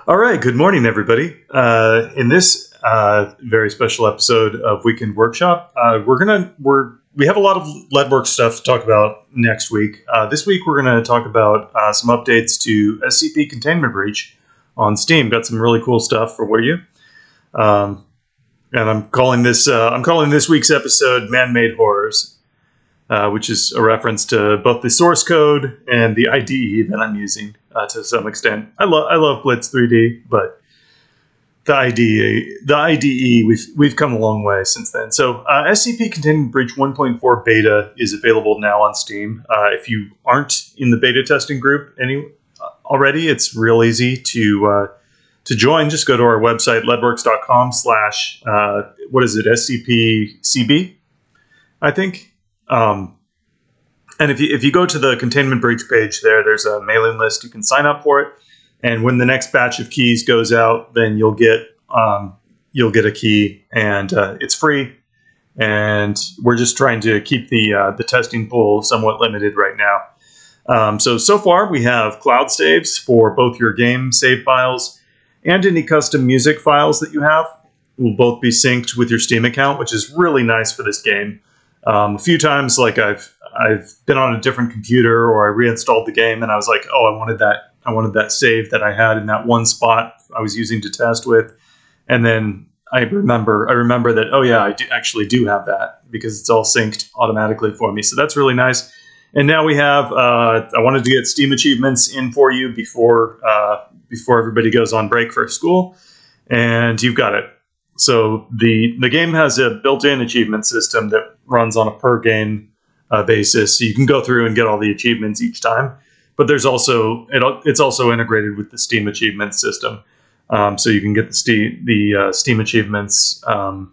All right, good morning, everybody. In this very special episode of Weekend Workshop, we have a lot of Leadwerks stuff to talk about next week. This week, we're going to talk about some updates to SCP Containment Breach on Steam. Got some really cool stuff for you, and I'm calling this week's episode "Man-Made Horrors," which is a reference to both the source code and the IDE that I'm using. To some extent, I love Blitz 3D, but the IDE, we've come a long way since then. So SCP Containment Breach 1.4 beta is available now on Steam. If you aren't in the beta testing group already, it's real easy to join. Just go to our website leadwerks.com/ SCP-CB, I think. And if you go to the Containment Breach page there's a mailing list. You can sign up for it, and when the next batch of keys goes out, then you'll get a key, and it's free. And we're just trying to keep the testing pool somewhat limited right now. So far we have cloud saves for both your game save files and any custom music files that you have will both be synced with your Steam account, which is really nice for this game. A few times, like I've been on a different computer, or I reinstalled the game, and I was like, "Oh, I wanted that save that I had in that one spot I was using to test with," and then I remember that, oh yeah, I actually do have that because it's all synced automatically for me. So that's really nice. And now we have. I wanted to get Steam achievements in for you before everybody goes on break for school, and you've got it. So the game has a built-in achievement system that runs on a per game basis. So you can go through and get all the achievements each time. But it's also integrated with the Steam achievement system, so you can get the Steam achievements and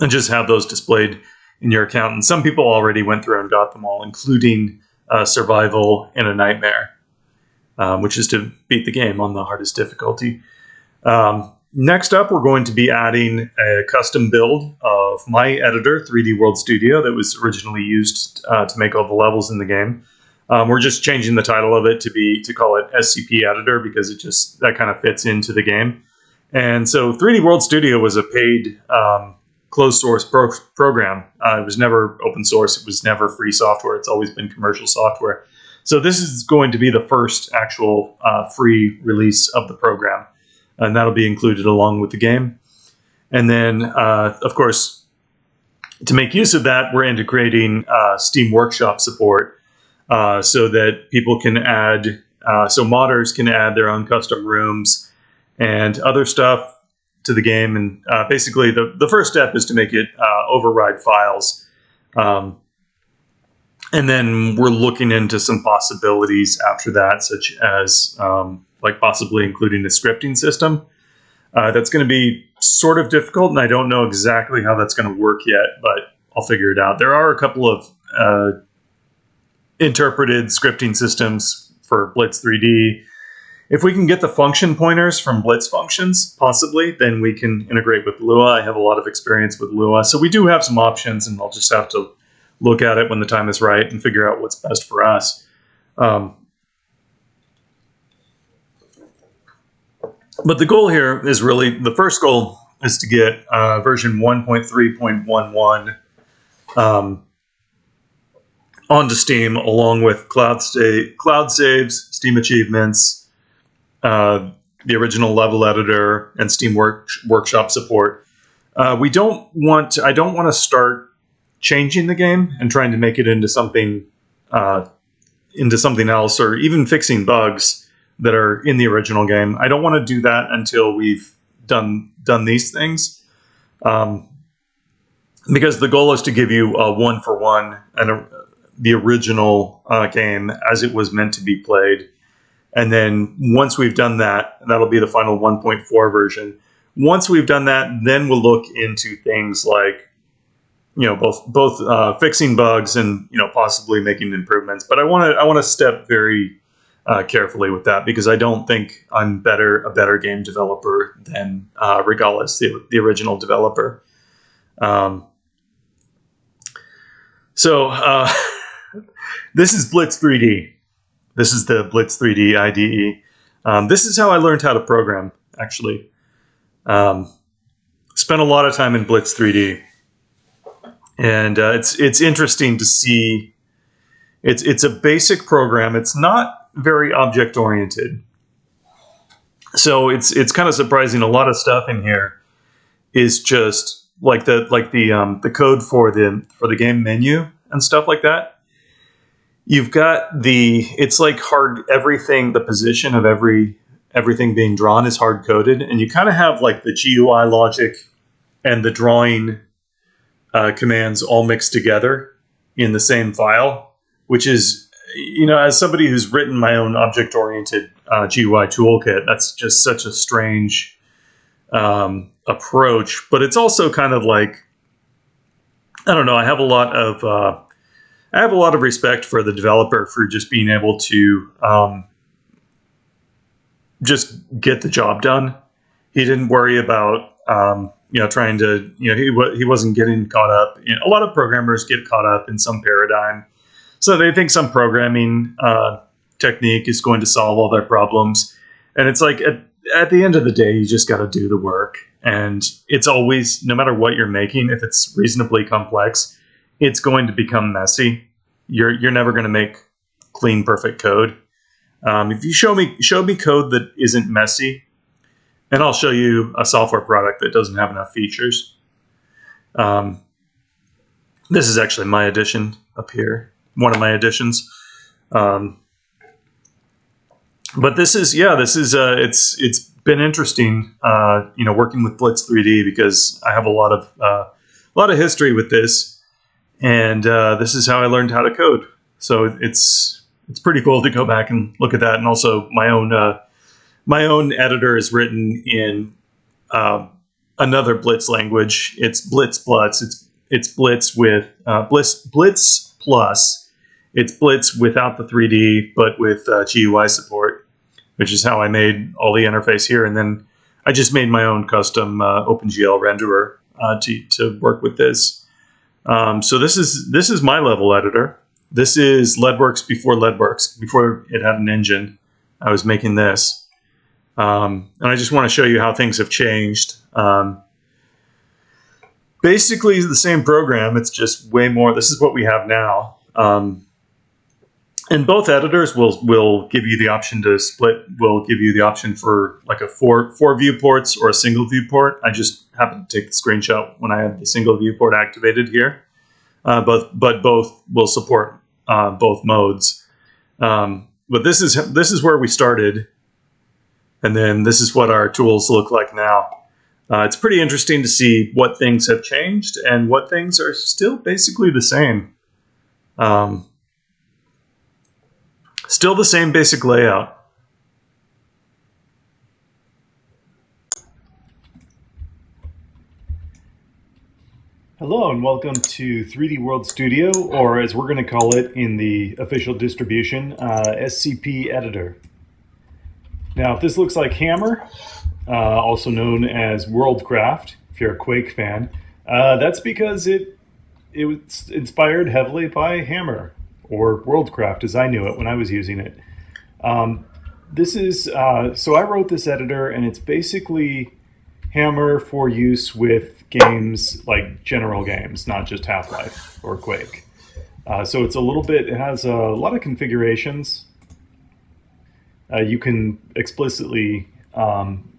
just have those displayed in your account. And some people already went through and got them all, including Survival in a Nightmare, which is to beat the game on the hardest difficulty. Next up, we're going to be adding a custom build of my editor, 3D World Studio, that was originally used to make all the levels in the game. We're just changing the title of it to call it SCP Editor because that kind of fits into the game. And so 3D World Studio was a paid closed source program. It was never open source. It was never free software. It's always been commercial software. So this is going to be the first actual free release of the program. And that'll be included along with the game. And then, of course, to make use of that, we're integrating Steam Workshop support so that people can so modders can add their own custom rooms and other stuff to the game. And basically, the first step is to make it override files. And then we're looking into some possibilities after that, such as like possibly including a scripting system. That's going to be sort of difficult, and I don't know exactly how that's going to work yet, but I'll figure it out. There are a couple of interpreted scripting systems for Blitz 3D. If we can get the function pointers from Blitz functions, possibly, then we can integrate with Lua. I have a lot of experience with Lua, so we do have some options, and I'll just have to look at it when the time is right and figure out what's best for us. But the goal here is the first goal is to get version 1.3.11 onto Steam, along with cloud saves, Steam achievements, the original level editor, and Steam Workshop support. I don't want to start changing the game and trying to make it into something else, or even fixing bugs that are in the original game. I don't want to do that until we've done these things, because the goal is to give you a one-for-one and the original game as it was meant to be played. And then once we've done that, that'll be the final 1.4 version. Once we've done that, then we'll look into things like both fixing bugs and possibly making improvements. But I want to step very carefully with that, because I don't think I'm a better game developer than Regalis, the original developer. This is Blitz 3D. This is the Blitz 3D IDE. This is how I learned how to program, actually. Spent a lot of time in Blitz 3D. And it's interesting to see. It's a basic program. It's not very object oriented, so it's kind of surprising. A lot of stuff in here is just like the code for the game menu and stuff like that. You've got it's like hard everything. The position of everything being drawn is hard coded, and you kind of have like the GUI logic and the drawing commands all mixed together in the same file. Which is, as somebody who's written my own object-oriented GUI toolkit, that's just such a strange approach. But it's also kind of like, I don't know. I have a lot of respect for the developer for just being able to just get the job done. He didn't worry about trying to he wasn't getting caught up. A lot of programmers get caught up in some paradigm. So they think some programming technique is going to solve all their problems. And it's like, at the end of the day, you just got to do the work. And it's always, no matter what you're making, if it's reasonably complex, it's going to become messy. You're never going to make clean, perfect code. If you show me code that isn't messy, and I'll show you a software product that doesn't have enough features. This is actually my edition up here. One of my editions, but this is it's been interesting, working with Blitz 3D because I have a lot of history with this, and this is how I learned how to code. So it's pretty cool to go back and look at that, and also my own editor is written in another Blitz language. It's Blitz Plus. It's Blitz with Blitz Plus. It's Blitz without the 3D, but with GUI support, which is how I made all the interface here. And then I just made my own custom OpenGL renderer to work with this. So this is my level editor. This is Leadwerks before it had an engine. I was making this. And I just want to show you how things have changed. Basically the same program, it's just way more. This is what we have now. And both editors will give you the option to split, will give you the option for like a four viewports or a single viewport. I just happened to take the screenshot when I had the single viewport activated here. But both will support both modes. But this is where we started. And then this is what our tools look like now. It's pretty interesting to see what things have changed and what things are still basically the same. Still the same basic layout. Hello and welcome to 3D World Studio, or as we're going to call it in the official distribution, SCP Editor. Now, if this looks like Hammer, also known as Worldcraft, if you're a Quake fan, that's because it was inspired heavily by Hammer, or Worldcraft as I knew it when I was using it. This is, so I wrote this editor, and it's basically Hammer for use with games like general games, not just Half-Life or Quake. So it's a little bit, it has a lot of configurations. You can explicitly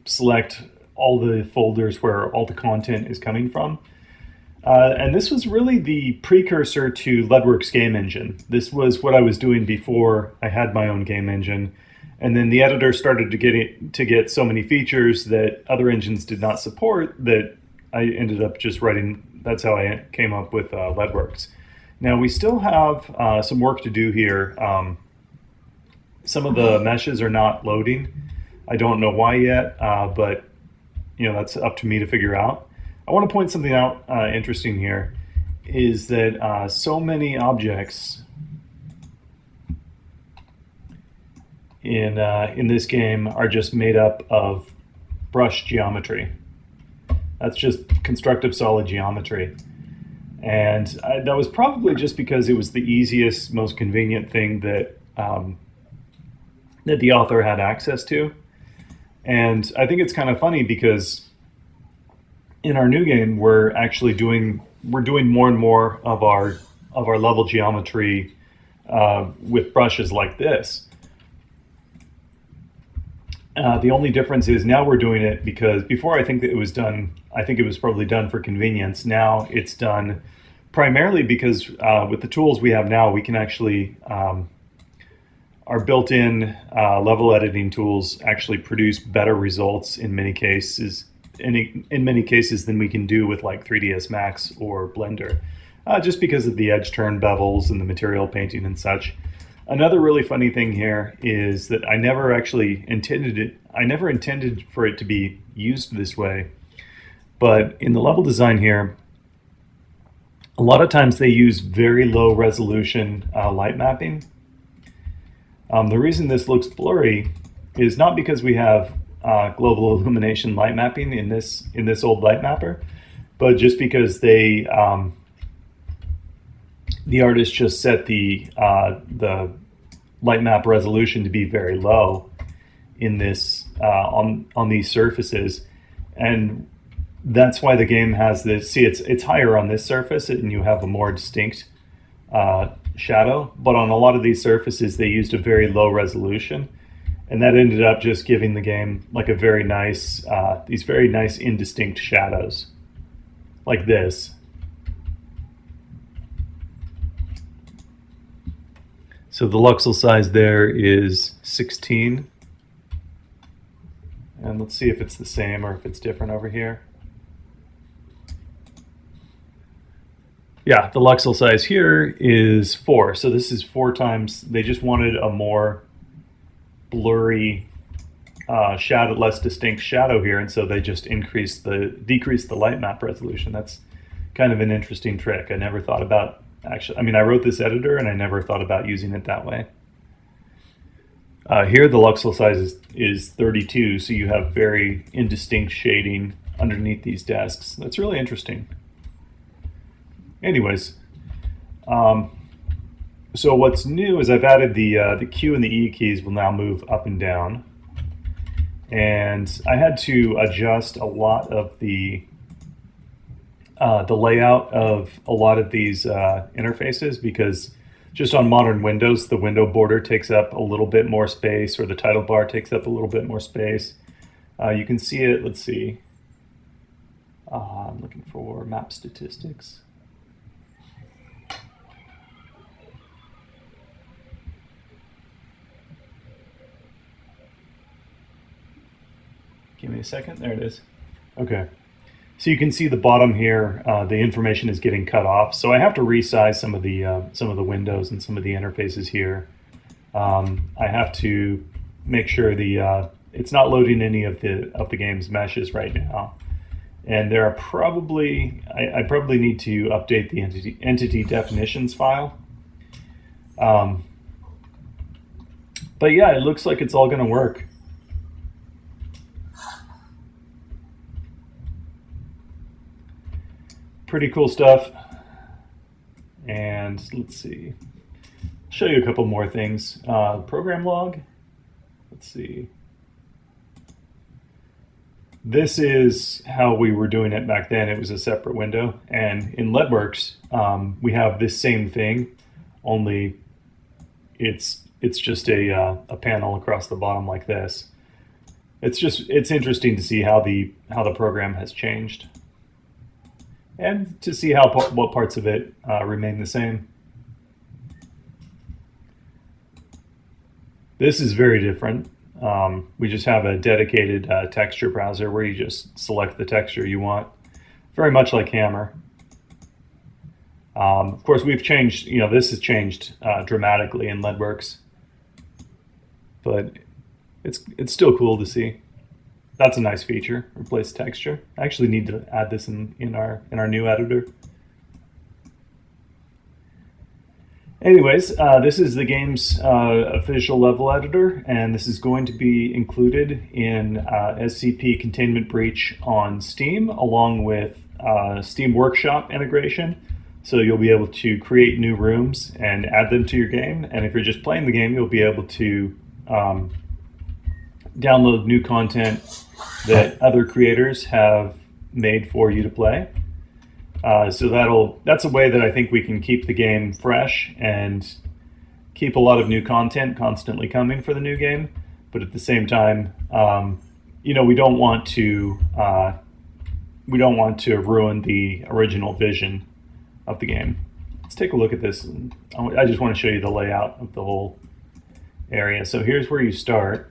select all the folders where all the content is coming from. And this was really the precursor to Leadwerks game engine. This was what I was doing before I had my own game engine. And then the editor started to get so many features that other engines did not support that I ended up just writing, that's how I came up with Leadwerks. Now we still have some work to do here. Some of the meshes are not loading. I don't know why yet, but that's up to me to figure out. I want to point something out interesting here, is that so many objects in this game are just made up of brush geometry. That's just constructive solid geometry. And that was probably just because it was the easiest, most convenient thing that that the author had access to. And I think it's kind of funny because in our new game, we're actually doing more and more of our level geometry with brushes like this. The only difference is now we're doing it because before I think that it was done, I think it was probably done for convenience. Now it's done primarily because with the tools we have now, we can actually, our built-in level editing tools actually produce better results in many cases, in many cases than we can do with like 3ds Max or Blender, just because of the edge turn bevels and the material painting and such. Another really funny thing here is that I never actually intended it. I never intended for it to be used this way, but in the level design here, a lot of times they use very low resolution light mapping. The reason this looks blurry is not because we have global illumination light mapping in this old light mapper, but just because they the artist just set the light map resolution to be very low in this on these surfaces, and that's why the game has this. See, it's higher on this surface, and you have a more distinct shadow. But on a lot of these surfaces, they used a very low resolution, and that ended up just giving the game like a very nice, these very nice indistinct shadows, like this. So the luxel size there is 16. And let's see if it's the same or if it's different over here. Yeah, the luxel size here is 4. So this is 4 times. They just wanted a more blurry shadow, less distinct shadow here, and so they just decreased the light map resolution. That's kind of an interesting trick. I never thought about. Actually, I mean, I wrote this editor and I never thought about using it that way. Here the luxel size is 32, so you have very indistinct shading underneath these desks. That's really interesting. Anyways, so what's new is I've added the Q and the E keys will now move up and down. And I had to adjust a lot of the layout of a lot of these interfaces, because just on modern Windows, the window border takes up a little bit more space, or the title bar takes up a little bit more space. You can see it, let's see. I'm looking for map statistics. Give me a second, there it is. Okay. So you can see the bottom here, the information is getting cut off. So I have to resize some of the windows and some of the interfaces here. I have to make sure it's not loading any of the game's meshes right now. And there are probably I probably need to update the entity definitions file. But yeah, it looks like it's all going to work. Pretty cool stuff. And let's see, I'll show you a couple more things. Program log, let's see. This is how we were doing it back then. It was a separate window, and in Leadwerks we have this same thing, only it's just a panel across the bottom like this. It's interesting to see how the program has changed, and to see what parts of it remain the same. This is very different. We just have a dedicated texture browser where you just select the texture you want, very much like Hammer. Of course, we've changed, this has changed dramatically in Leadwerks, but it's still cool to see. That's a nice feature, replace texture. I actually need to add this in our new editor. Anyways, this is the game's official level editor, and this is going to be included in SCP Containment Breach on Steam, along with Steam Workshop integration. So you'll be able to create new rooms and add them to your game. And if you're just playing the game, you'll be able to download new content that other creators have made for you to play. So that's a way that I think we can keep the game fresh and keep a lot of new content constantly coming for the new game. But at the same time, we don't want to ruin the original vision of the game. Let's take a look at this. I just want to show you the layout of the whole area. So here's where you start.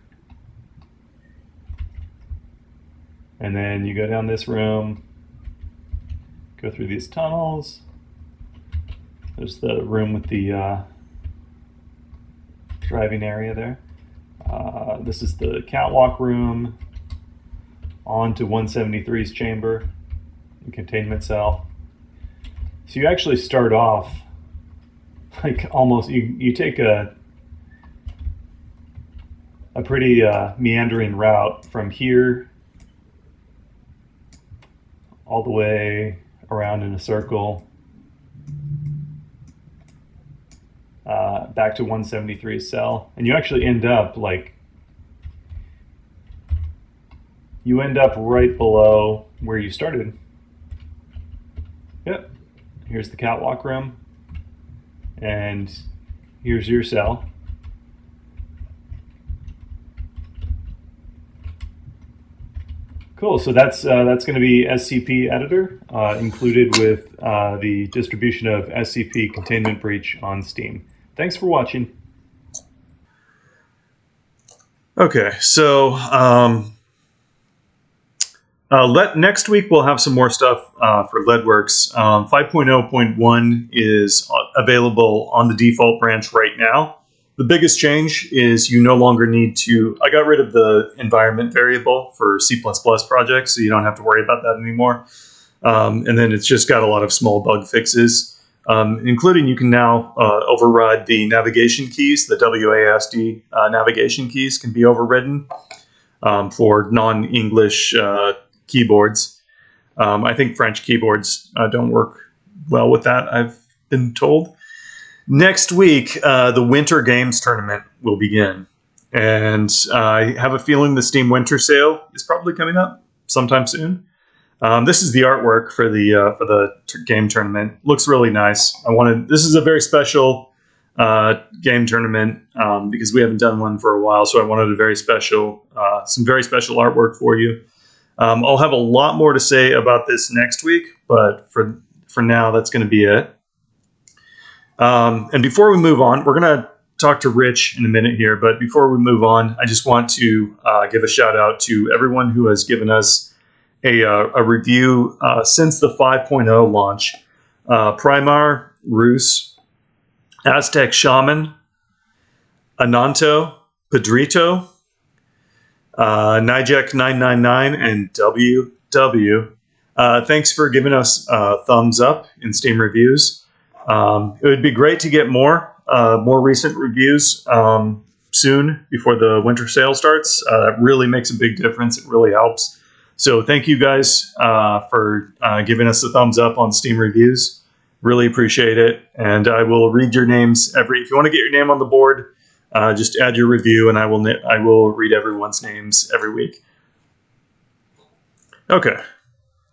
And then you go down this room, go through these tunnels. There's the room with the driving area there. This is the catwalk room, on to 173's chamber, the containment cell. So you actually start off like almost, you take a pretty meandering route from here all the way around in a circle, back to 173's cell, and you actually end up right below where you started. Yep, here's the catwalk room, and here's your cell. Cool, so that's going to be SCP editor, included with the distribution of SCP Containment Breach on Steam. Thanks for watching. Okay, so next week we'll have some more stuff for Leadwerks. 5.0.1 is available on the default branch right now. The biggest change is you no longer need to... I got rid of the environment variable for C++ projects, so you don't have to worry about that anymore. And then it's just got a lot of small bug fixes, including you can now override the navigation keys. The WASD navigation keys can be overridden for non-English keyboards. I think French keyboards don't work well with that, I've been told. Next week, the Winter Games Tournament will begin. And I have a feeling the Steam Winter Sale is probably coming up sometime soon. This is the artwork for the game tournament. Looks really nice. This is a very special game tournament because we haven't done one for a while, so I wanted some very special artwork for you. I'll have a lot more to say about this next week, but for now, that's going to be it. And before we move on, we're going to talk to Rich in a minute here, but before we move on, I just want to give a shout out to everyone who has given us a review since the 5.0 launch. Primar, Roos, Aztec Shaman, Ananto, Pedrito, Nijek999, and WW. Thanks for giving us thumbs up in Steam reviews. It would be great to get more recent reviews soon before the winter sale starts. It really makes a big difference. It really helps. So thank you guys for giving us a thumbs up on Steam reviews. Really appreciate it. And I will read your names if you want to get your name on the board, just add your review and I will read everyone's names every week. Okay.